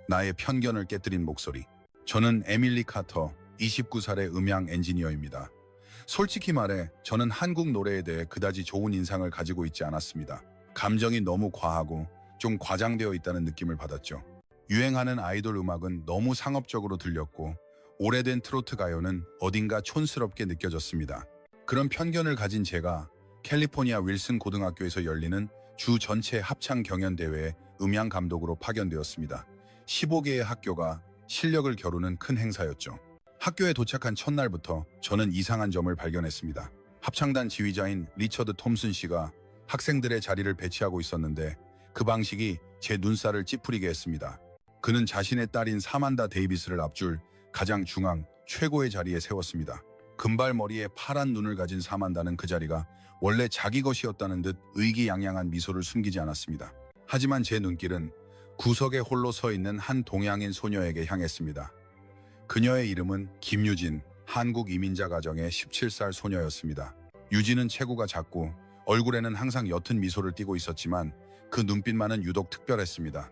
나의 편견을 깨뜨린 목소리. 저는 에밀리 카터, 29살의 음향 엔지니어입니다. 솔직히 말해 저는 한국 노래에 대해 그다지 좋은 인상을 가지고 있지 않았습니다. 감정이 너무 과하고 좀 과장되어 있다는 느낌을 받았죠. 유행하는 아이돌 음악은 너무 상업적으로 들렸고 오래된 트로트 가요는 어딘가 촌스럽게 느껴졌습니다. 그런 편견을 가진 제가 캘리포니아 윌슨 고등학교에서 열리는 주 전체 합창 경연 대회에 음향 감독으로 파견되었습니다. 15개의 학교가 실력을 겨루는 큰 행사였죠. 학교에 도착한 첫날부터 저는 이상한 점을 발견했습니다. 합창단 지휘자인 리처드 톰슨 씨가 학생들의 자리를 배치하고 있었는데 그 방식이 제 눈살을 찌푸리게 했습니다. 그는 자신의 딸인 사만다 데이비스를 앞줄 가장 중앙 최고의 자리에 세웠습니다. 금발머리에 파란 눈을 가진 사만다는 그 자리가 원래 자기 것이었다는 듯 의기양양한 미소를 숨기지 않았습니다. 하지만 제 눈길은 구석에 홀로 서 있는 한 동양인 소녀에게 향했습니다. 그녀의 이름은 김유진, 한국 이민자 가정의 17살 소녀였습니다. 유진은 체구가 작고 얼굴에는 항상 옅은 미소를 띠고 있었지만 그 눈빛만은 유독 특별했습니다.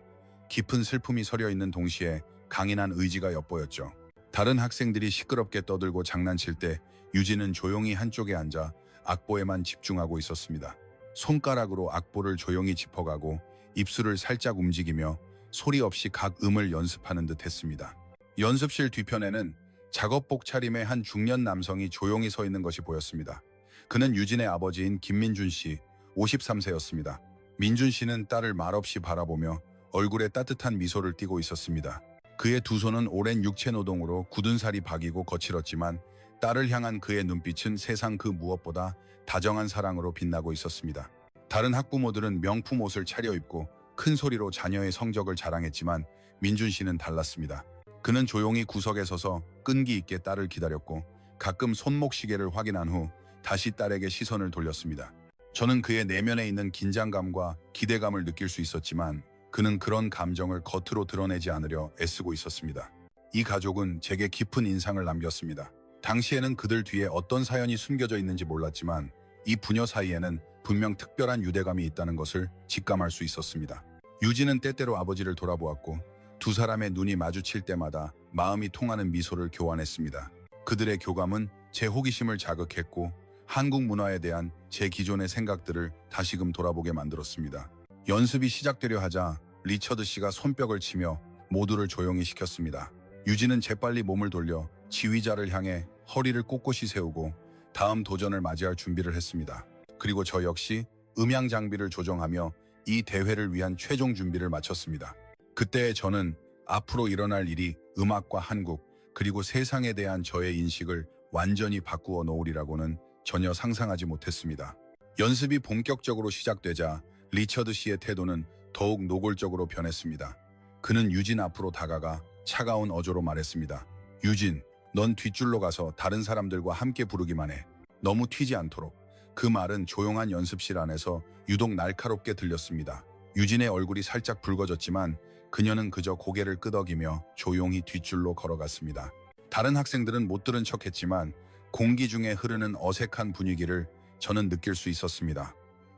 깊은 슬픔이 서려 있는 동시에 강인한 의지가 엿보였죠. 다른 학생들이 시끄럽게 떠들고 장난칠 때 유진은 조용히 한쪽에 앉아 악보에만 집중하고 있었습니다. 손가락으로 악보를 조용히 짚어가고 입술을 살짝 움직이며 소리 없이 각 음을 연습하는 듯 했습니다. 연습실 뒤편에는 작업복 차림의 한 중년 남성이 조용히 서 있는 것이 보였습니다. 그는 유진의 아버지인 김민준 씨, 53세였습니다. 민준 씨는 딸을 말없이 바라보며 얼굴에 따뜻한 미소를 띠고 있었습니다. 그의 두 손은 오랜 육체 노동으로 굳은 살이 박이고 거칠었지만 딸을 향한 그의 눈빛은 세상 그 무엇보다 다정한 사랑으로 빛나고 있었습니다. 다른 학부모들은 명품 옷을 차려입고 큰 소리로 자녀의 성적을 자랑했지만 민준 씨는 달랐습니다. 그는 조용히 구석에 서서 끈기 있게 딸을 기다렸고 가끔 손목 시계를 확인한 후 다시 딸에게 시선을 돌렸습니다. 저는 그의 내면에 있는 긴장감과 기대감을 느낄 수 있었지만 그는 그런 감정을 겉으로 드러내지 않으려 애쓰고 있었습니다. 이 가족은 제게 깊은 인상을 남겼습니다. 당시에는 그들 뒤에 어떤 사연이 숨겨져 있는지 몰랐지만 이 부녀 사이에는 분명 특별한 유대감이 있다는 것을 직감할 수 있었습니다. 유진은 때때로 아버지를 돌아보았고 두 사람의 눈이 마주칠 때마다 마음이 통하는 미소를 교환했습니다. 그들의 교감은 제 호기심을 자극했고 한국 문화에 대한 제 기존의 생각들을 다시금 돌아보게 만들었습니다. 연습이 시작되려 하자 리처드 씨가 손뼉을 치며 모두를 조용히 시켰습니다. 유진은 재빨리 몸을 돌려 지휘자를 향해 허리를 꼿꼿이 세우고 다음 도전을 맞이할 준비를 했습니다. 그리고 저 역시 음향 장비를 조정하며 이 대회를 위한 최종 준비를 마쳤습니다. 그때 저는 앞으로 일어날 일이 음악과 한국 그리고 세상에 대한 저의 인식을 완전히 바꾸어 놓으리라고는 전혀 상상하지 못했습니다. 연습이 본격적으로 시작되자 리처드 씨의 태도는 더욱 노골적으로 변했습니다. 그는 유진 앞으로 다가가 차가운 어조로 말했습니다. 유진, 넌 뒷줄로 가서 다른 사람들과 함께 부르기만 해. 너무 튀지 않도록. 그 말은 조용한 연습실 안에서 유독 날카롭게 들렸습니다. 유진의 얼굴이 살짝 붉어졌지만 그녀는 그저 고개를 끄덕이며 조용히 뒷줄로 걸어갔습니다. 다른 학생들은 못 들은 척했지만 공기 중에 흐르는 어색한 분위기를 저는 느낄 수 있었습니다.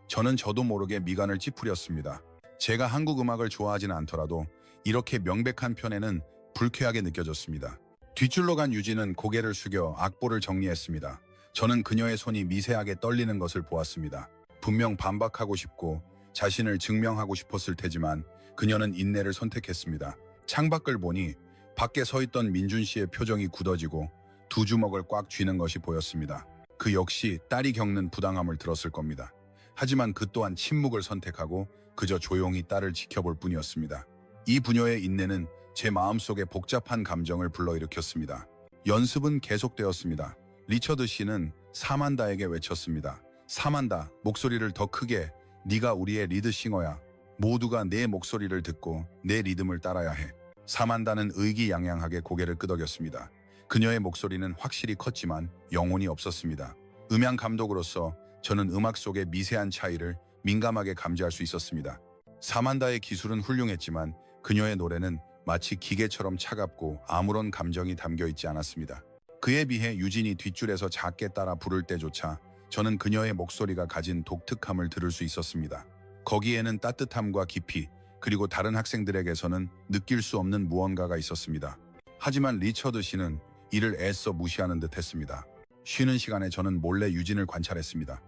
저는 저도 모르게 미간을 찌푸렸습니다. 제가 한국 음악을 좋아하지는 않더라도 이렇게 명백한 편에는 불쾌하게 느껴졌습니다. 뒷줄로 간 유진은 고개를 숙여 악보를 정리했습니다. 저는 그녀의 손이 미세하게 떨리는 것을 보았습니다. 분명 반박하고 싶고 자신을 증명하고 싶었을 테지만 그녀는 인내를 선택했습니다. 창밖을 보니 밖에 서 있던 민준 씨의 표정이 굳어지고 두 주먹을 꽉 쥐는 것이 보였습니다. 그 역시 딸이 겪는 부당함을 들었을 겁니다. 하지만 그 또한 침묵을 선택하고 그저 조용히 딸을 지켜볼 뿐이었습니다. 이 부녀의 인내는 제 마음속에 복잡한 감정을 불러일으켰습니다. 연습은 계속되었습니다. 리처드 씨는 사만다에게 외쳤습니다. 사만다, 목소리를 더 크게. 네가 우리의 리드싱어야. 모두가 내 목소리를 듣고 내 리듬을 따라야 해. 사만다는 의기양양하게 고개를 끄덕였습니다. 그녀의 목소리는 확실히 컸지만 영혼이 없었습니다. 음향 감독으로서 저는 음악 속의 미세한 차이를 민감하게 감지할 수 있었습니다. 사만다의 기술은 훌륭했지만 그녀의 노래는 마치 기계처럼 차갑고 아무런 감정이 담겨 있지 않았습니다. 그에 비해 유진이 뒷줄에서 작게 따라 부를 때조차 저는 그녀의 목소리가 가진 독특함을 들을 수 있었습니다. 거기에는 따뜻함과 깊이, 그리고 다른 학생들에게서는 느낄 수 없는 무언가가 있었습니다. 하지만 리처드 씨는 이를 애써 무시하는 듯 했습니다. 쉬는 시간에 저는 몰래 유진을 관찰했습니다.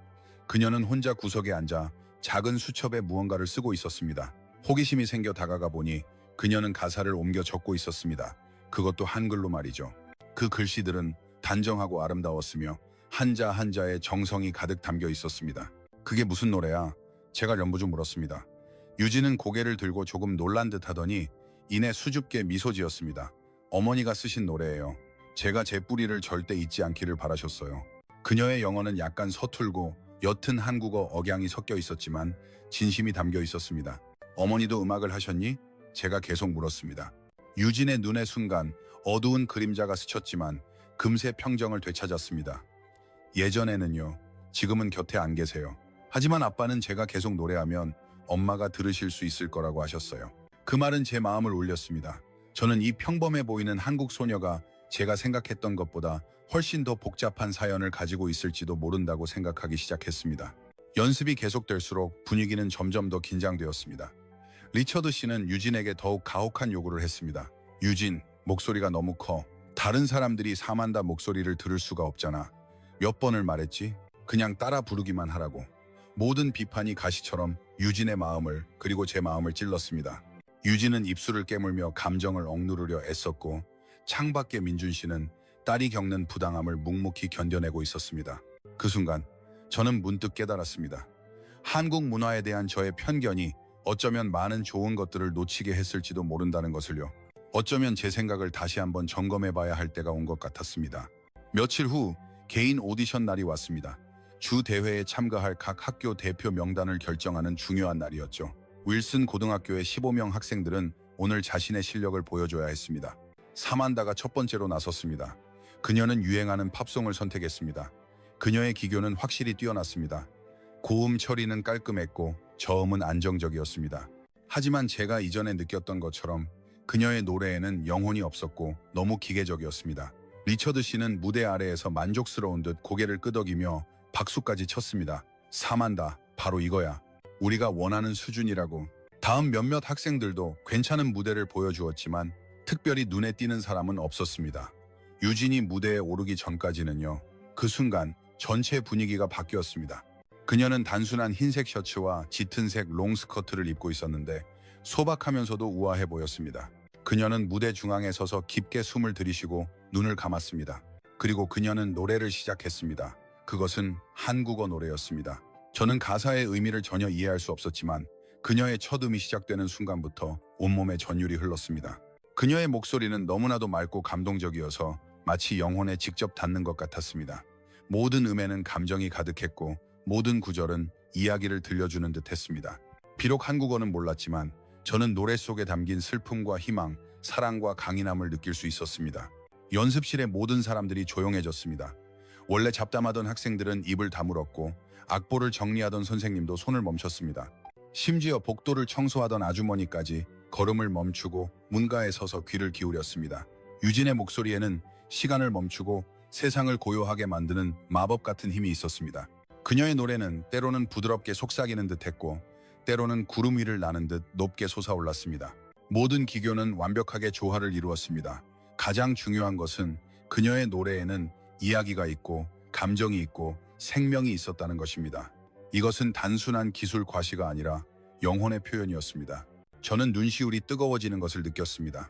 그녀는 혼자 구석에 앉아 작은 수첩에 무언가를 쓰고 있었습니다. 호기심이 생겨 다가가 보니 그녀는 가사를 옮겨 적고 있었습니다. 그것도 한글로 말이죠. 그 글씨들은 단정하고 아름다웠으며 한자 한자에 정성이 가득 담겨 있었습니다. 그게 무슨 노래야? 제가 연부중 물었습니다. 유진은 고개를 들고 조금 놀란 듯 하더니 이내 수줍게 미소 지었습니다. 어머니가 쓰신 노래예요. 제가 제 뿌리를 절대 잊지 않기를 바라셨어요. 그녀의 영어는 약간 서툴고 옅은 한국어 억양이 섞여 있었지만 진심이 담겨 있었습니다. 어머니도 음악을 하셨니? 제가 계속 물었습니다. 유진의 눈의 순간 어두운 그림자가 스쳤지만 금세 평정을 되찾았습니다. 예전에는요. 지금은 곁에 안 계세요. 하지만 아빠는 제가 계속 노래하면 엄마가 들으실 수 있을 거라고 하셨어요. 그 말은 제 마음을 울렸습니다. 저는 이 평범해 보이는 한국 소녀가 제가 생각했던 것보다 훨씬 더 복잡한 사연을 가지고 있을지도 모른다고 생각하기 시작했습니다. 연습이 계속될수록 분위기는 점점 더 긴장되었습니다. 리처드 씨는 유진에게 더욱 가혹한 요구를 했습니다. 유진, 목소리가 너무 커. 다른 사람들이 사만다 목소리를 들을 수가 없잖아. 몇 번을 말했지? 그냥 따라 부르기만 하라고. 모든 비판이 가시처럼 유진의 마음을 그리고 제 마음을 찔렀습니다. 유진은 입술을 깨물며 감정을 억누르려 애썼고 창밖의 민준 씨는 딸이 겪는 부당함을 묵묵히 견뎌내고 있었습니다. 그 순간 저는 문득 깨달았습니다. 한국 문화에 대한 저의 편견이 어쩌면 많은 좋은 것들을 놓치게 했을지도 모른다는 것을요. 어쩌면 제 생각을 다시 한번 점검해봐야 할 때가 온 것 같았습니다. 며칠 후 개인 오디션 날이 왔습니다. 주 대회에 참가할 각 학교 대표 명단을 결정하는 중요한 날이었죠. 윌슨 고등학교의 15명 학생들은 오늘 자신의 실력을 보여줘야 했습니다. 사만다가 첫 번째로 나섰습니다. 그녀는 유행하는 팝송을 선택했습니다. 그녀의 기교는 확실히 뛰어났습니다. 고음 처리는 깔끔했고 저음은 안정적이었습니다. 하지만 제가 이전에 느꼈던 것처럼 그녀의 노래에는 영혼이 없었고 너무 기계적이었습니다. 리처드 씨는 무대 아래에서 만족스러운 듯 고개를 끄덕이며 박수까지 쳤습니다. 사만다, 바로 이거야. 우리가 원하는 수준이라고. 다음 몇몇 학생들도 괜찮은 무대를 보여주었지만 특별히 눈에 띄는 사람은 없었습니다. 유진이 무대에 오르기 전까지는요. 그 순간 전체 분위기가 바뀌었습니다. 그녀는 단순한 흰색 셔츠와 짙은 색 롱스커트를 입고 있었는데 소박하면서도 우아해 보였습니다. 그녀는 무대 중앙에 서서 깊게 숨을 들이쉬고 눈을 감았습니다. 그리고 그녀는 노래를 시작했습니다. 그것은 한국어 노래였습니다. 저는 가사의 의미를 전혀 이해할 수 없었지만 그녀의 첫 음이 시작되는 순간부터 온몸에 전율이 흘렀습니다. 그녀의 목소리는 너무나도 맑고 감동적이어서 마치 영혼에 직접 닿는 것 같았습니다. 모든 음에는 감정이 가득했고 모든 구절은 이야기를 들려주는 듯 했습니다. 비록 한국어는 몰랐지만 저는 노래 속에 담긴 슬픔과 희망, 사랑과 강인함을 느낄 수 있었습니다. 연습실의 모든 사람들이 조용해졌습니다. 원래 잡담하던 학생들은 입을 다물었고 악보를 정리하던 선생님도 손을 멈췄습니다. 심지어 복도를 청소하던 아주머니까지 걸음을 멈추고 문가에 서서 귀를 기울였습니다. 유진의 목소리에는 시간을 멈추고 세상을 고요하게 만드는 마법 같은 힘이 있었습니다. 그녀의 노래는 때로는 부드럽게 속삭이는 듯했고 때로는 구름 위를 나는 듯 높게 솟아올랐습니다. 모든 기교는 완벽하게 조화를 이루었습니다. 가장 중요한 것은 그녀의 노래에는 이야기가 있고 감정이 있고 생명이 있었다는 것입니다. 이것은 단순한 기술 과시가 아니라 영혼의 표현이었습니다. 저는 눈시울이 뜨거워지는 것을 느꼈습니다.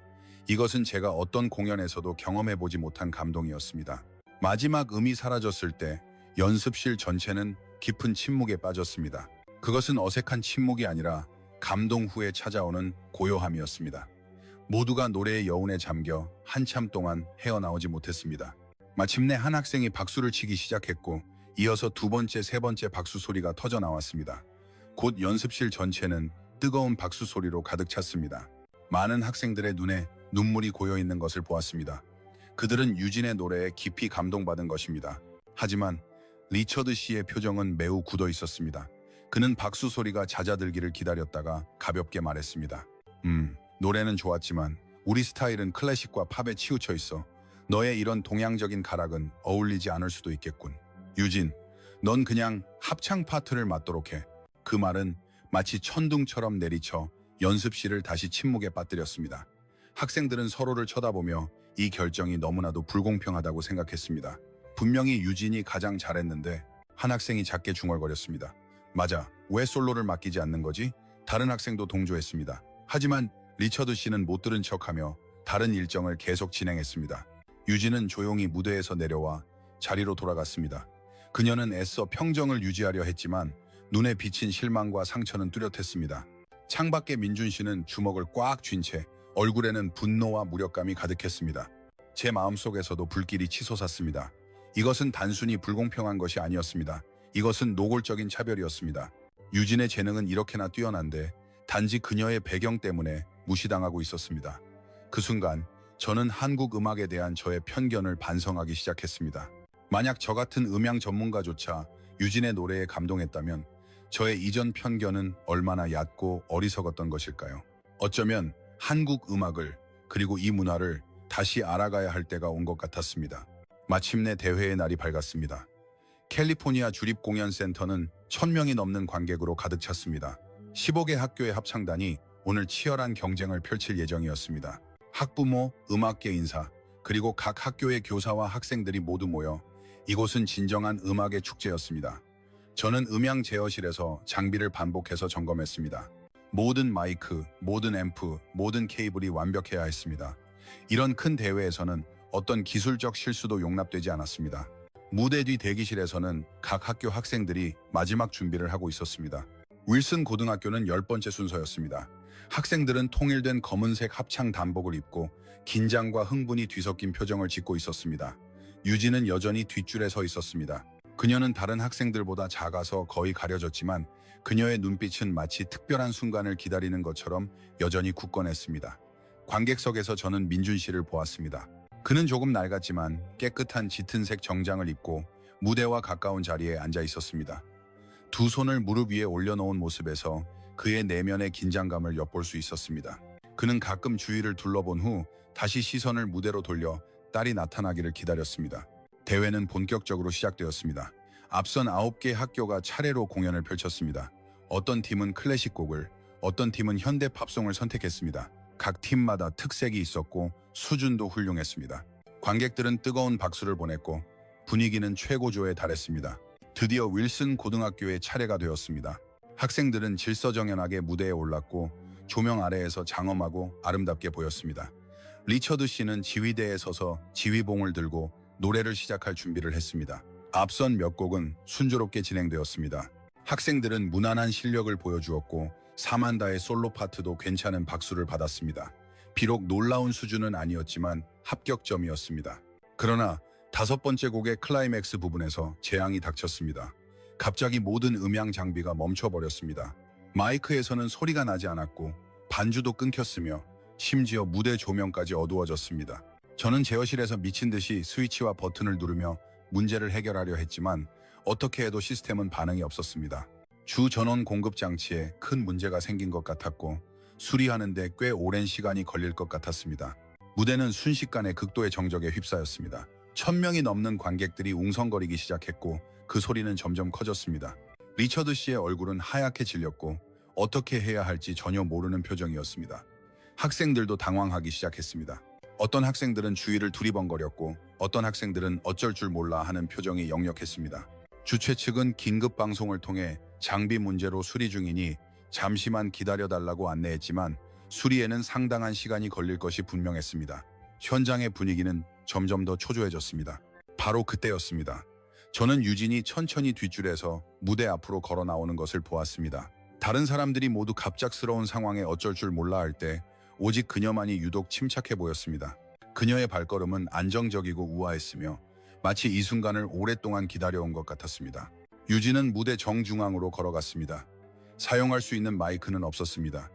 이것은 제가 어떤 공연에서도 경험해보지 못한 감동이었습니다. 마지막 음이 사라졌을 때 연습실 전체는 깊은 침묵에 빠졌습니다. 그것은 어색한 침묵이 아니라 감동 후에 찾아오는 고요함이었습니다. 모두가 노래의 여운에 잠겨 한참 동안 헤어나오지 못했습니다. 마침내 한 학생이 박수를 치기 시작했고 이어서 두 번째, 세 번째 박수 소리가 터져 나왔습니다. 곧 연습실 전체는 뜨거운 박수 소리로 가득 찼습니다. 많은 학생들의 눈에 눈물이 고여 있는 것을 보았습니다. 그들은 유진의 노래에 깊이 감동받은 것입니다. 하지만 리처드 씨의 표정은 매우 굳어 있었습니다. 그는 박수 소리가 잦아들기를 기다렸다가 가볍게 말했습니다. 노래는 좋았지만 우리 스타일은 클래식과 팝에 치우쳐 있어. 너의 이런 동양적인 가락은 어울리지 않을 수도 있겠군. 유진, 넌 그냥 합창 파트를 맡도록 해. 그 말은 마치 천둥처럼 내리쳐 연습실을 다시 침묵에 빠뜨렸습니다. 학생들은 서로를 쳐다보며 이 결정이 너무나도 불공평하다고 생각했습니다. 분명히 유진이 가장 잘했는데 한 학생이 작게 중얼거렸습니다. 맞아, 왜 솔로를 맡기지 않는 거지? 다른 학생도 동조했습니다. 하지만 리처드 씨는 못 들은 척하며 다른 일정을 계속 진행했습니다. 유진은 조용히 무대에서 내려와 자리로 돌아갔습니다. 그녀는 애써 평정을 유지하려 했지만 눈에 비친 실망과 상처는 뚜렷했습니다. 창밖에 민준 씨는 주먹을 꽉 쥔 채 얼굴에는 분노와 무력감이 가득했습니다. 제 마음속에서도 불길이 치솟았습니다. 이것은 단순히 불공평한 것이 아니었습니다. 이것은 노골적인 차별이었습니다. 유진의 재능은 이렇게나 뛰어난데 단지 그녀의 배경 때문에 무시당하고 있었습니다. 그 순간 저는 한국 음악에 대한 저의 편견을 반성하기 시작했습니다. 만약 저 같은 음향 전문가조차 유진의 노래에 감동했다면 저의 이전 편견은 얼마나 얕고 어리석었던 것일까요? 어쩌면 한국 음악을 그리고 이 문화를 다시 알아가야 할 때가 온 것 같았습니다. 마침내 대회의 날이 밝았습니다. 캘리포니아 주립공연센터는 1000명이 넘는 관객으로 가득 찼습니다. 15개 학교의 합창단이 오늘 치열한 경쟁을 펼칠 예정이었습니다. 학부모, 음악계 인사, 그리고 각 학교의 교사와 학생들이 모두 모여 이곳은 진정한 음악의 축제였습니다. 저는 음향 제어실에서 장비를 반복해서 점검했습니다. 모든 마이크, 모든 앰프, 모든 케이블이 완벽해야 했습니다. 이런 큰 대회에서는 어떤 기술적 실수도 용납되지 않았습니다. 무대 뒤 대기실에서는 각 학교 학생들이 마지막 준비를 하고 있었습니다. 윌슨 고등학교는 10번째 순서였습니다. 학생들은 통일된 검은색 합창 단복을 입고 긴장과 흥분이 뒤섞인 표정을 짓고 있었습니다. 유진은 여전히 뒷줄에 서 있었습니다. 그녀는 다른 학생들보다 작아서 거의 가려졌지만 그녀의 눈빛은 마치 특별한 순간을 기다리는 것처럼 여전히 굳건했습니다. 관객석에서 저는 민준 씨를 보았습니다. 그는 조금 낡았지만 깨끗한 짙은색 정장을 입고 무대와 가까운 자리에 앉아 있었습니다. 두 손을 무릎 위에 올려놓은 모습에서 그의 내면의 긴장감을 엿볼 수 있었습니다. 그는 가끔 주위를 둘러본 후 다시 시선을 무대로 돌려 딸이 나타나기를 기다렸습니다. 대회는 본격적으로 시작되었습니다. 앞선 9개 학교가 차례로 공연을 펼쳤습니다. 어떤 팀은 클래식 곡을, 어떤 팀은 현대 팝송을 선택했습니다. 각 팀마다 특색이 있었고 수준도 훌륭했습니다. 관객들은 뜨거운 박수를 보냈고 분위기는 최고조에 달했습니다. 드디어 윌슨 고등학교의 차례가 되었습니다. 학생들은 질서정연하게 무대에 올랐고 조명 아래에서 장엄하고 아름답게 보였습니다. 리처드 씨는 지휘대에 서서 지휘봉을 들고 노래를 시작할 준비를 했습니다. 앞선 몇 곡은 순조롭게 진행되었습니다. 학생들은 무난한 실력을 보여주었고 사만다의 솔로 파트도 괜찮은 박수를 받았습니다. 비록 놀라운 수준은 아니었지만 합격점이었습니다. 그러나 5번째 곡의 클라이맥스 부분에서 재앙이 닥쳤습니다. 갑자기 모든 음향 장비가 멈춰버렸습니다. 마이크에서는 소리가 나지 않았고 반주도 끊겼으며 심지어 무대 조명까지 어두워졌습니다. 저는 제어실에서 미친 듯이 스위치와 버튼을 누르며 문제를 해결하려 했지만 어떻게 해도 시스템은 반응이 없었습니다. 주 전원 공급 장치에 큰 문제가 생긴 것 같았고 수리하는데 꽤 오랜 시간이 걸릴 것 같았습니다. 무대는 순식간에 극도의 정적에 휩싸였습니다. 1000명이 넘는 관객들이 웅성거리기 시작했고 그 소리는 점점 커졌습니다. 리처드 씨의 얼굴은 하얗게 질렸고 어떻게 해야 할지 전혀 모르는 표정이었습니다. 학생들도 당황하기 시작했습니다. 어떤 학생들은 주위를 두리번거렸고 어떤 학생들은 어쩔 줄 몰라 하는 표정이 역력했습니다. 주최 측은 긴급 방송을 통해 장비 문제로 수리 중이니 잠시만 기다려달라고 안내했지만 수리에는 상당한 시간이 걸릴 것이 분명했습니다. 현장의 분위기는 점점 더 초조해졌습니다. 바로 그때였습니다. 저는 유진이 천천히 뒷줄에서 무대 앞으로 걸어 나오는 것을 보았습니다. 다른 사람들이 모두 갑작스러운 상황에 어쩔 줄 몰라 할 때 오직 그녀만이 유독 침착해 보였습니다. 그녀의 발걸음은 안정적이고 우아했으며 마치 이 순간을 오랫동안 기다려온 것 같았습니다. 유진은 무대 정중앙으로 걸어갔습니다. 사용할 수 있는 마이크는 없었습니다.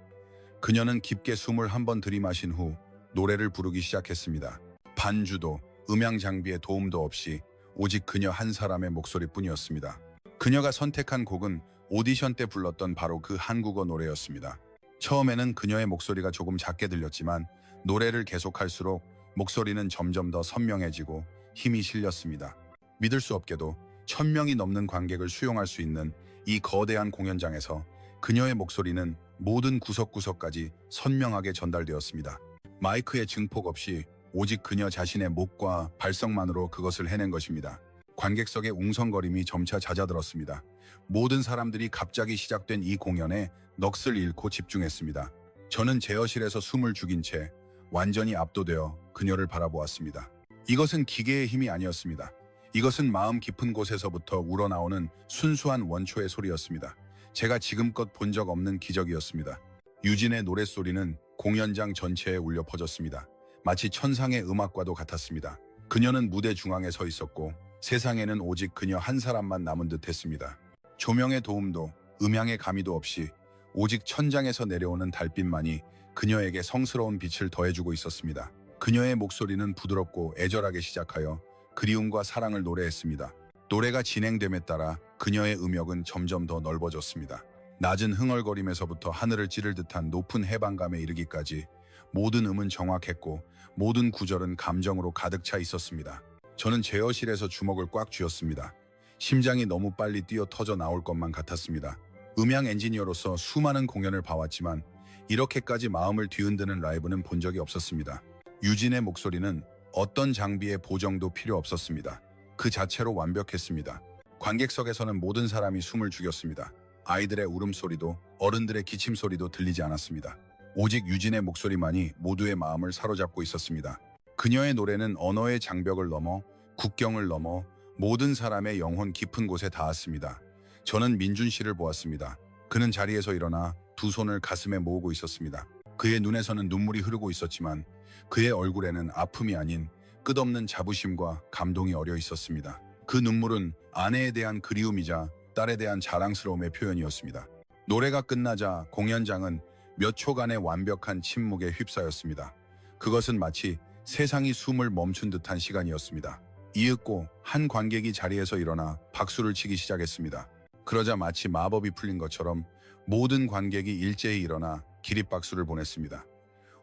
그녀는 깊게 숨을 한 번 들이마신 후 노래를 부르기 시작했습니다. 반주도 음향 장비의 도움도 없이 오직 그녀 한 사람의 목소리뿐이었습니다. 그녀가 선택한 곡은 오디션 때 불렀던 바로 그 한국어 노래였습니다. 처음에는 그녀의 목소리가 조금 작게 들렸지만 노래를 계속할수록 목소리는 점점 더 선명해지고 힘이 실렸습니다. 믿을 수 없게도 1000명이 넘는 관객을 수용할 수 있는 이 거대한 공연장에서 그녀의 목소리는 모든 구석구석까지 선명하게 전달되었습니다. 마이크의 증폭 없이 오직 그녀 자신의 목과 발성만으로 그것을 해낸 것입니다. 관객석의 웅성거림이 점차 잦아들었습니다. 모든 사람들이 갑자기 시작된 이 공연에 넋을 잃고 집중했습니다. 저는 제어실에서 숨을 죽인 채 완전히 압도되어 그녀를 바라보았습니다. 이것은 기계의 힘이 아니었습니다. 이것은 마음 깊은 곳에서부터 우러나오는 순수한 원초의 소리였습니다. 제가 지금껏 본 적 없는 기적이었습니다. 유진의 노랫소리는 공연장 전체에 울려 퍼졌습니다. 마치 천상의 음악과도 같았습니다. 그녀는 무대 중앙에 서 있었고 세상에는 오직 그녀 한 사람만 남은 듯 했습니다. 조명의 도움도 음향의 가미도 없이 오직 천장에서 내려오는 달빛만이 그녀에게 성스러운 빛을 더해주고 있었습니다. 그녀의 목소리는 부드럽고 애절하게 시작하여 그리움과 사랑을 노래했습니다. 노래가 진행됨에 따라 그녀의 음역은 점점 더 넓어졌습니다. 낮은 흥얼거림에서부터 하늘을 찌를 듯한 높은 해방감에 이르기까지 모든 음은 정확했고 모든 구절은 감정으로 가득 차 있었습니다. 저는 제어실에서 주먹을 꽉 쥐었습니다. 심장이 너무 빨리 뛰어 터져 나올 것만 같았습니다. 음향 엔지니어로서 수많은 공연을 봐왔지만 이렇게까지 마음을 뒤흔드는 라이브는 본 적이 없었습니다. 유진의 목소리는 어떤 장비의 보정도 필요 없었습니다. 그 자체로 완벽했습니다. 관객석에서는 모든 사람이 숨을 죽였습니다. 아이들의 울음소리도 어른들의 기침소리도 들리지 않았습니다. 오직 유진의 목소리만이 모두의 마음을 사로잡고 있었습니다. 그녀의 노래는 언어의 장벽을 넘어 국경을 넘어 모든 사람의 영혼 깊은 곳에 닿았습니다. 저는 민준 씨를 보았습니다. 그는 자리에서 일어나 두 손을 가슴에 모으고 있었습니다. 그의 눈에서는 눈물이 흐르고 있었지만 그의 얼굴에는 아픔이 아닌 끝없는 자부심과 감동이 어려 있었습니다. 그 눈물은 아내에 대한 그리움이자 딸에 대한 자랑스러움의 표현이었습니다. 노래가 끝나자 공연장은 몇 초간의 완벽한 침묵에 휩싸였습니다. 그것은 마치 세상이 숨을 멈춘 듯한 시간이었습니다. 이윽고 한 관객이 자리에서 일어나 박수를 치기 시작했습니다. 그러자 마치 마법이 풀린 것처럼 모든 관객이 일제히 일어나 기립박수를 보냈습니다.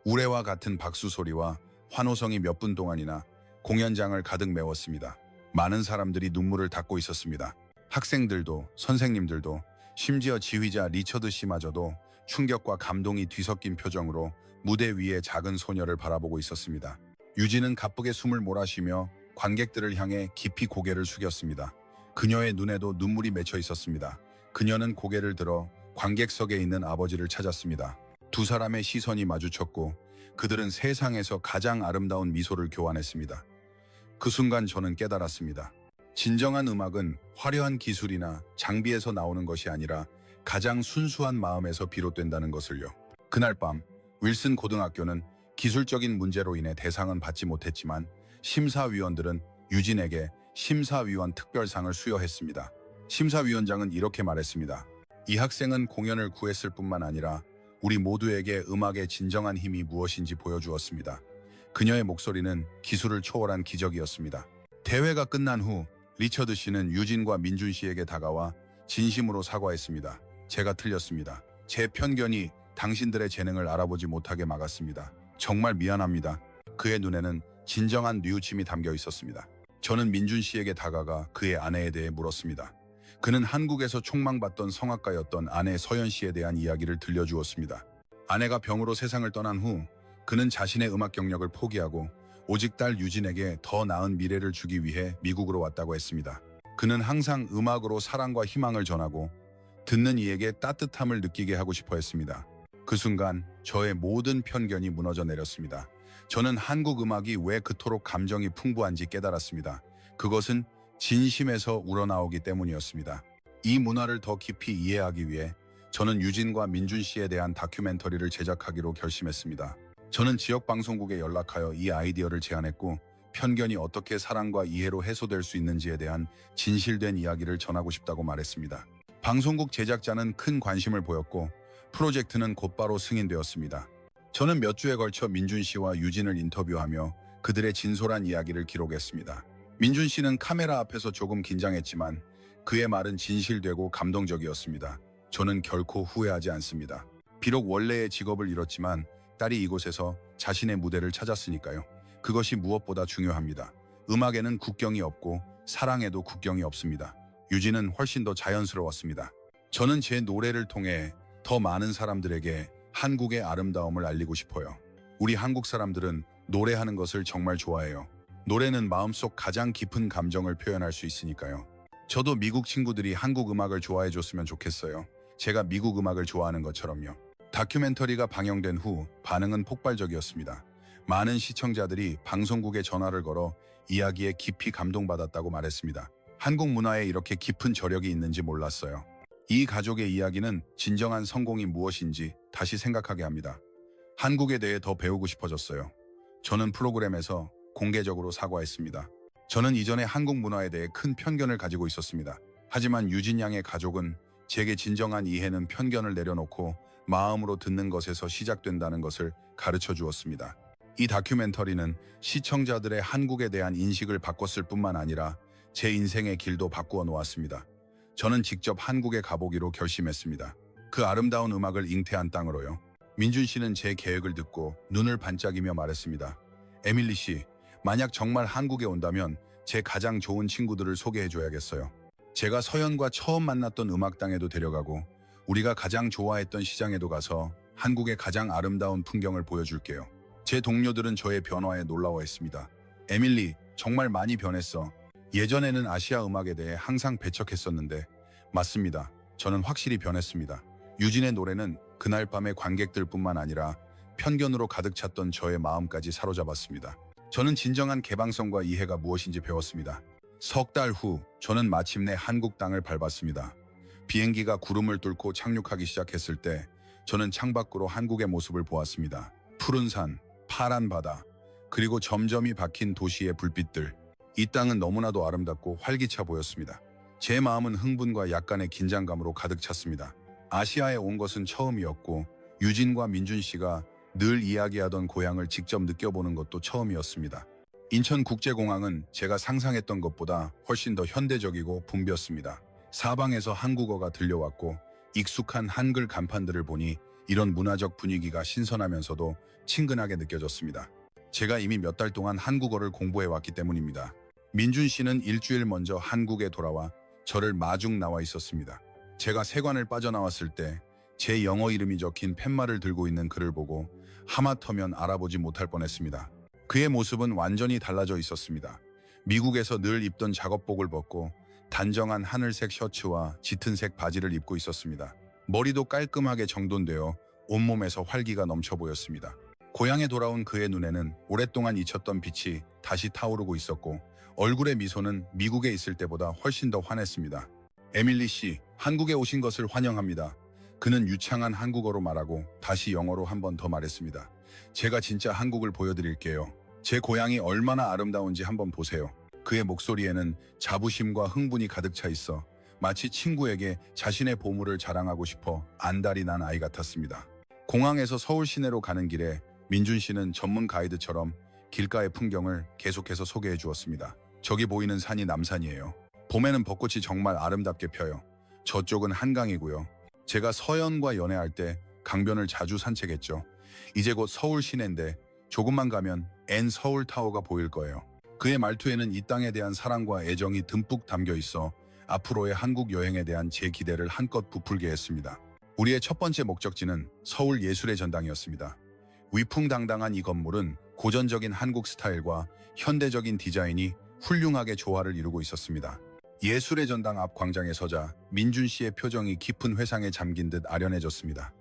우레와 같은 박수 소리와 환호성이 몇 분 동안이나 공연장을 가득 메웠습니다. 많은 사람들이 눈물을 닦고 있었습니다. 학생들도 선생님들도 심지어 지휘자 리처드 씨마저도 충격과 감동이 뒤섞인 표정으로 무대 위의 작은 소녀를 바라보고 있었습니다. 유진은 가쁘게 숨을 몰아쉬며 관객들을 향해 깊이 고개를 숙였습니다. 그녀의 눈에도 눈물이 맺혀 있었습니다. 그녀는 고개를 들어 관객석에 있는 아버지를 찾았습니다. 두 사람의 시선이 마주쳤고 그들은 세상에서 가장 아름다운 미소를 교환했습니다. 그 순간 저는 깨달았습니다. 진정한 음악은 화려한 기술이나 장비에서 나오는 것이 아니라 가장 순수한 마음에서 비롯된다는 것을요. 그날 밤 윌슨 고등학교는 기술적인 문제로 인해 대상은 받지 못했지만 심사위원들은 유진에게 심사위원 특별상을 수여했습니다. 심사위원장은 이렇게 말했습니다. 이 학생은 공연을 구했을 뿐만 아니라 우리 모두에게 음악의 진정한 힘이 무엇인지 보여주었습니다. 그녀의 목소리는 기술을 초월한 기적이었습니다. 대회가 끝난 후 리처드 씨는 유진과 민준 씨에게 다가와 진심으로 사과했습니다. 제가 틀렸습니다. 제 편견이 당신들의 재능을 알아보지 못하게 막았습니다. 정말 미안합니다. 그의 눈에는 진정한 뉘우침이 담겨 있었습니다. 저는 민준 씨에게 다가가 그의 아내에 대해 물었습니다. 그는 한국에서 촉망받던 성악가였던 아내 서연 씨에 대한 이야기를 들려주었습니다. 아내가 병으로 세상을 떠난 후 그는 자신의 음악 경력을 포기하고 오직 딸 유진에게 더 나은 미래를 주기 위해 미국으로 왔다고 했습니다. 그는 항상 음악으로 사랑과 희망을 전하고 듣는 이에게 따뜻함을 느끼게 하고 싶어 했습니다. 그 순간 저의 모든 편견이 무너져 내렸습니다. 저는 한국 음악이 왜 그토록 감정이 풍부한지 깨달았습니다. 그것은 진심에서 우러나오기 때문이었습니다. 이 문화를 더 깊이 이해하기 위해 저는 유진과 민준 씨에 대한 다큐멘터리를 제작하기로 결심했습니다. 저는 지역 방송국에 연락하여 이 아이디어를 제안했고 편견이 어떻게 사랑과 이해로 해소될 수 있는지에 대한 진실된 이야기를 전하고 싶다고 말했습니다. 방송국 제작자는 큰 관심을 보였고 프로젝트는 곧바로 승인되었습니다. 저는 몇 주에 걸쳐 민준 씨와 유진을 인터뷰하며 그들의 진솔한 이야기를 기록했습니다. 민준 씨는 카메라 앞에서 조금 긴장했지만 그의 말은 진실되고 감동적이었습니다. 저는 결코 후회하지 않습니다. 비록 원래의 직업을 잃었지만 딸이 이곳에서 자신의 무대를 찾았으니까요. 그것이 무엇보다 중요합니다. 음악에는 국경이 없고 사랑에도 국경이 없습니다. 유진은 훨씬 더 자연스러웠습니다. 저는 제 노래를 통해 더 많은 사람들에게 한국의 아름다움을 알리고 싶어요. 우리 한국 사람들은 노래하는 것을 정말 좋아해요. 노래는 마음속 가장 깊은 감정을 표현할 수 있으니까요. 저도 미국 친구들이 한국 음악을 좋아해 줬으면 좋겠어요. 제가 미국 음악을 좋아하는 것처럼요. 다큐멘터리가 방영된 후 반응은 폭발적이었습니다. 많은 시청자들이 방송국에 전화를 걸어 이야기에 깊이 감동받았다고 말했습니다. 한국 문화에 이렇게 깊은 저력이 있는지 몰랐어요. 이 가족의 이야기는 진정한 성공이 무엇인지 다시 생각하게 합니다. 한국에 대해 더 배우고 싶어졌어요. 저는 프로그램에서 공개적으로 사과했습니다. 저는 이전에 한국 문화에 대해 큰 편견을 가지고 있었습니다. 하지만 유진 양의 가족은 제게 진정한 이해는 편견을 내려놓고 마음으로 듣는 것에서 시작된다는 것을 가르쳐 주었습니다. 이 다큐멘터리는 시청자들의 한국에 대한 인식을 바꿨을 뿐만 아니라 제 인생의 길도 바꾸어 놓았습니다. 저는 직접 한국에 가보기로 결심했습니다. 그 아름다운 음악을 잉태한 땅으로요. 민준 씨는 제 계획을 듣고 눈을 반짝이며 말했습니다. 에밀리 씨, 만약 정말 한국에 온다면 제 가장 좋은 친구들을 소개해줘야겠어요. 제가 서연과 처음 만났던 음악당에도 데려가고 우리가 가장 좋아했던 시장에도 가서 한국의 가장 아름다운 풍경을 보여줄게요. 제 동료들은 저의 변화에 놀라워했습니다. 에밀리, 정말 많이 변했어. 예전에는 아시아 음악에 대해 항상 배척했었는데 맞습니다. 저는 확실히 변했습니다. 유진의 노래는 그날 밤의 관객들뿐만 아니라 편견으로 가득 찼던 저의 마음까지 사로잡았습니다. 저는 진정한 개방성과 이해가 무엇인지 배웠습니다. 석 달 후 저는 마침내 한국 땅을 밟았습니다. 비행기가 구름을 뚫고 착륙하기 시작했을 때 저는 창밖으로 한국의 모습을 보았습니다. 푸른 산, 파란 바다, 그리고 점점이 박힌 도시의 불빛들. 이 땅은 너무나도 아름답고 활기차 보였습니다. 제 마음은 흥분과 약간의 긴장감으로 가득 찼습니다. 아시아에 온 것은 처음이었고 유진과 민준 씨가 늘 이야기하던 고향을 직접 느껴보는 것도 처음이었습니다. 인천국제공항은 제가 상상했던 것보다 훨씬 더 현대적이고 붐볐습니다. 사방에서 한국어가 들려왔고 익숙한 한글 간판들을 보니 이런 문화적 분위기가 신선하면서도 친근하게 느껴졌습니다. 제가 이미 몇 달 동안 한국어를 공부해왔기 때문입니다. 민준 씨는 일주일 먼저 한국에 돌아와 저를 마중 나와 있었습니다. 제가 세관을 빠져나왔을 때 제 영어 이름이 적힌 팻말을 들고 있는 그를 보고 하마터면 알아보지 못할 뻔했습니다. 그의 모습은 완전히 달라져 있었습니다. 미국에서 늘 입던 작업복을 벗고 단정한 하늘색 셔츠와 짙은 색 바지를 입고 있었습니다. 머리도 깔끔하게 정돈되어 온몸에서 활기가 넘쳐 보였습니다. 고향에 돌아온 그의 눈에는 오랫동안 잊혔던 빛이 다시 타오르고 있었고 얼굴의 미소는 미국에 있을 때보다 훨씬 더 환했습니다. 에밀리 씨, 한국에 오신 것을 환영합니다. 그는 유창한 한국어로 말하고 다시 영어로 한 번 더 말했습니다. 제가 진짜 한국을 보여드릴게요. 제 고향이 얼마나 아름다운지 한번 보세요. 그의 목소리에는 자부심과 흥분이 가득 차 있어 마치 친구에게 자신의 보물을 자랑하고 싶어 안달이 난 아이 같았습니다. 공항에서 서울 시내로 가는 길에 민준 씨는 전문 가이드처럼 길가의 풍경을 계속해서 소개해 주었습니다. 저기 보이는 산이 남산이에요. 봄에는 벚꽃이 정말 아름답게 펴요. 저쪽은 한강이고요. 제가 서연과 연애할 때 강변을 자주 산책했죠. 이제 곧 서울 시내인데 조금만 가면 N 서울타워가 보일 거예요. 그의 말투에는 이 땅에 대한 사랑과 애정이 듬뿍 담겨 있어 앞으로의 한국 여행에 대한 제 기대를 한껏 부풀게 했습니다. 우리의 첫 번째 목적지는 서울 예술의 전당이었습니다. 위풍당당한 이 건물은 고전적인 한국 스타일과 현대적인 디자인이 훌륭하게 조화를 이루고 있었습니다. 예술의 전당 앞 광장에 서자 민준 씨의 표정이 깊은 회상에 잠긴 듯 아련해졌습니다.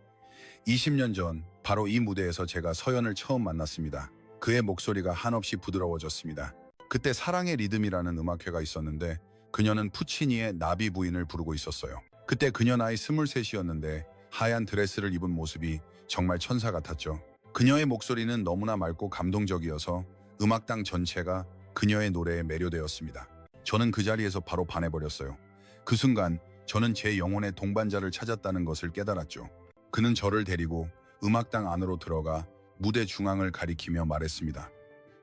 20년 전 바로 이 무대에서 제가 서연을 처음 만났습니다. 그의 목소리가 한없이 부드러워졌습니다. 그때 사랑의 리듬이라는 음악회가 있었는데 그녀는 푸치니의 나비 부인을 부르고 있었어요. 그때 그녀 나이 23이었는데 하얀 드레스를 입은 모습이 정말 천사 같았죠. 그녀의 목소리는 너무나 맑고 감동적이어서 음악당 전체가 그녀의 노래에 매료되었습니다. 저는 그 자리에서 바로 반해버렸어요. 그 순간 저는 제 영혼의 동반자를 찾았다는 것을 깨달았죠. 그는 저를 데리고 음악당 안으로 들어가 무대 중앙을 가리키며 말했습니다.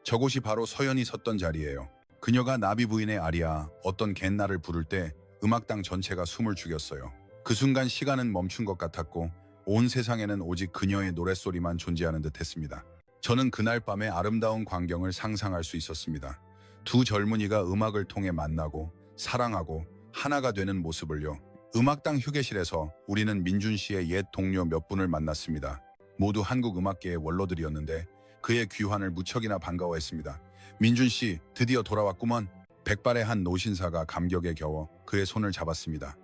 저곳이 바로 서연이 섰던 자리예요. 그녀가 나비 부인의 아리아 어떤 갯날을 부를 때 음악당 전체가 숨을 죽였어요. 그 순간 시간은 멈춘 것 같았고 온 세상에는 오직 그녀의 노랫소리만 존재하는 듯 했습니다. 저는 그날 밤의 아름다운 광경을 상상할 수 있었습니다. 두 젊은이가 음악을 통해 만나고 사랑하고 하나가 되는 모습을요. 음악당 휴게실에서 우리는 민준 씨의 옛 동료 몇 분을 만났습니다. 모두 한국 음악계의 원로들이었는데 그의 귀환을 무척이나 반가워했습니다. 민준 씨, 드디어 돌아왔구먼. 백발의 한 노신사가 감격에 겨워 그의 손을 잡았습니다.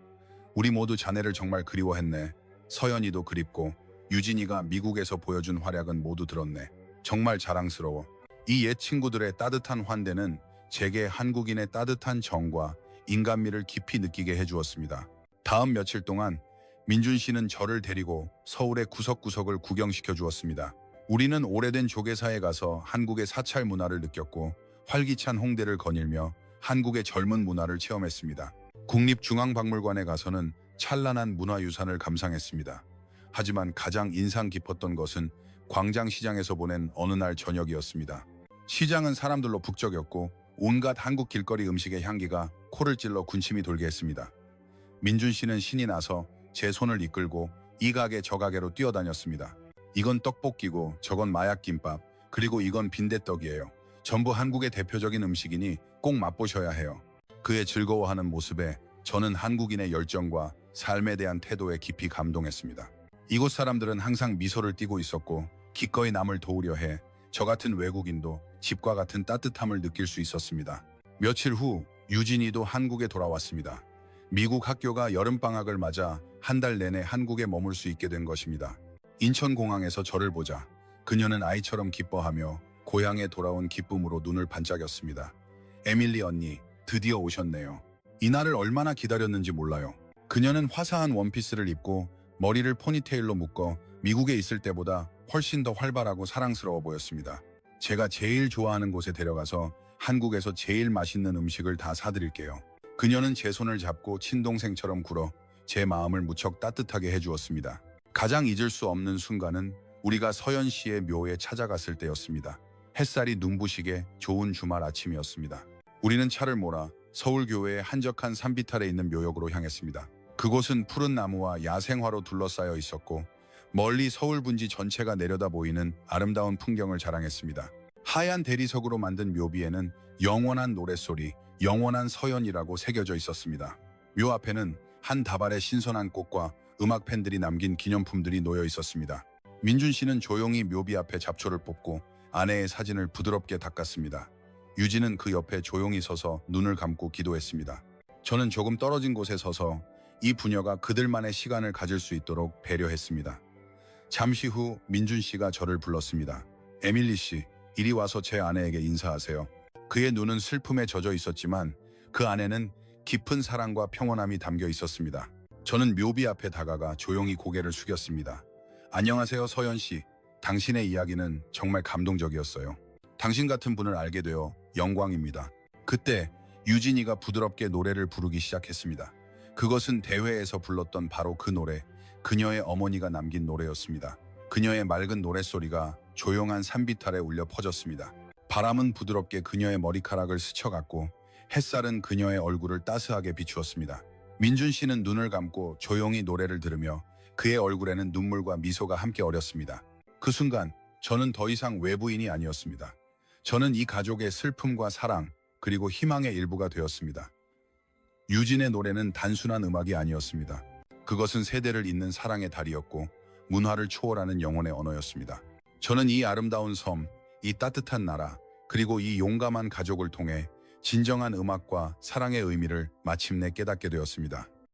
우리 모두 자네를 정말 그리워했네. 서연이도 그립고 유진이가 미국에서 보여준 활약은 모두 들었네. 정말 자랑스러워. 이 옛 친구들의 따뜻한 환대는 제게 한국인의 따뜻한 정과 인간미를 깊이 느끼게 해주었습니다. 다음 며칠 동안 민준 씨는 저를 데리고 서울의 구석구석을 구경시켜 주었습니다. 우리는 오래된 조계사에 가서 한국의 사찰 문화를 느꼈고 활기찬 홍대를 거닐며 한국의 젊은 문화를 체험했습니다. 국립중앙박물관에 가서는 찬란한 문화유산을 감상했습니다. 하지만 가장 인상 깊었던 것은 광장시장에서 보낸 어느 날 저녁이었습니다. 시장은 사람들로 북적였고 온갖 한국 길거리 음식의 향기가 코를 찔러 군침이 돌게 했습니다. 민준 씨는 신이 나서 제 손을 이끌고 이 가게 저 가게로 뛰어다녔습니다. 이건 떡볶이고 저건 마약김밥, 그리고 이건 빈대떡이에요. 전부 한국의 대표적인 음식이니 꼭 맛보셔야 해요. 그의 즐거워하는 모습에 저는 한국인의 열정과 삶에 대한 태도에 깊이 감동했습니다. 이곳 사람들은 항상 미소를 띠고 있었고 기꺼이 남을 도우려 해 저 같은 외국인도 집과 같은 따뜻함을 느낄 수 있었습니다. 며칠 후 유진이도 한국에 돌아왔습니다. 미국 학교가 여름방학을 맞아 한 달 내내 한국에 머물 수 있게 된 것입니다. 인천공항에서 저를 보자 그녀는 아이처럼 기뻐하며 고향에 돌아온 기쁨으로 눈을 반짝였습니다. 에밀리 언니, 드디어 오셨네요. 이날을 얼마나 기다렸는지 몰라요. 그녀는 화사한 원피스를 입고 머리를 포니테일로 묶어 미국에 있을 때보다 훨씬 더 활발하고 사랑스러워 보였습니다. 제가 제일 좋아하는 곳에 데려가서 한국에서 제일 맛있는 음식을 다 사드릴게요. 그녀는 제 손을 잡고 친동생처럼 굴어 제 마음을 무척 따뜻하게 해주었습니다. 가장 잊을 수 없는 순간은 우리가 서연 씨의 묘에 찾아갔을 때였습니다. 햇살이 눈부시게 좋은 주말 아침이었습니다. 우리는 차를 몰아 서울교회의 한적한 산비탈에 있는 묘역으로 향했습니다. 그곳은 푸른 나무와 야생화로 둘러싸여 있었고 멀리 서울 분지 전체가 내려다 보이는 아름다운 풍경을 자랑했습니다. 하얀 대리석으로 만든 묘비에는 영원한 노랫소리, 영원한 서연이라고 새겨져 있었습니다. 묘 앞에는 한 다발의 신선한 꽃과 음악 팬들이 남긴 기념품들이 놓여 있었습니다. 민준 씨는 조용히 묘비 앞에 잡초를 뽑고 아내의 사진을 부드럽게 닦았습니다. 유진은 그 옆에 조용히 서서 눈을 감고 기도했습니다. 저는 조금 떨어진 곳에 서서 이 부녀가 그들만의 시간을 가질 수 있도록 배려했습니다. 잠시 후 민준 씨가 저를 불렀습니다. 에밀리 씨, 이리 와서 제 아내에게 인사하세요. 그의 눈은 슬픔에 젖어 있었지만 그 안에는 깊은 사랑과 평온함이 담겨 있었습니다. 저는 묘비 앞에 다가가 조용히 고개를 숙였습니다. 안녕하세요, 서연 씨. 당신의 이야기는 정말 감동적이었어요. 당신 같은 분을 알게 되어 영광입니다. 그때 유진이가 부드럽게 노래를 부르기 시작했습니다. 그것은 대회에서 불렀던 바로 그 노래, 그녀의 어머니가 남긴 노래였습니다. 그녀의 맑은 노랫소리가 조용한 산비탈에 울려 퍼졌습니다. 바람은 부드럽게 그녀의 머리카락을 스쳐갔고 햇살은 그녀의 얼굴을 따스하게 비추었습니다. 민준 씨는 눈을 감고 조용히 노래를 들으며 그의 얼굴에는 눈물과 미소가 함께 어렸습니다. 그 순간 저는 더 이상 외부인이 아니었습니다. 저는 이 가족의 슬픔과 사랑 그리고 희망의 일부가 되었습니다. 유진의 노래는 단순한 음악이 아니었습니다. 그것은 세대를 잇는 사랑의 달이었고 문화를 초월하는 영혼의 언어였습니다. 저는 이 아름다운 섬, 이 따뜻한 나라, 그리고 이 용감한 가족을 통해 진정한 음악과 사랑의 의미를 마침내 깨닫게 되었습니다.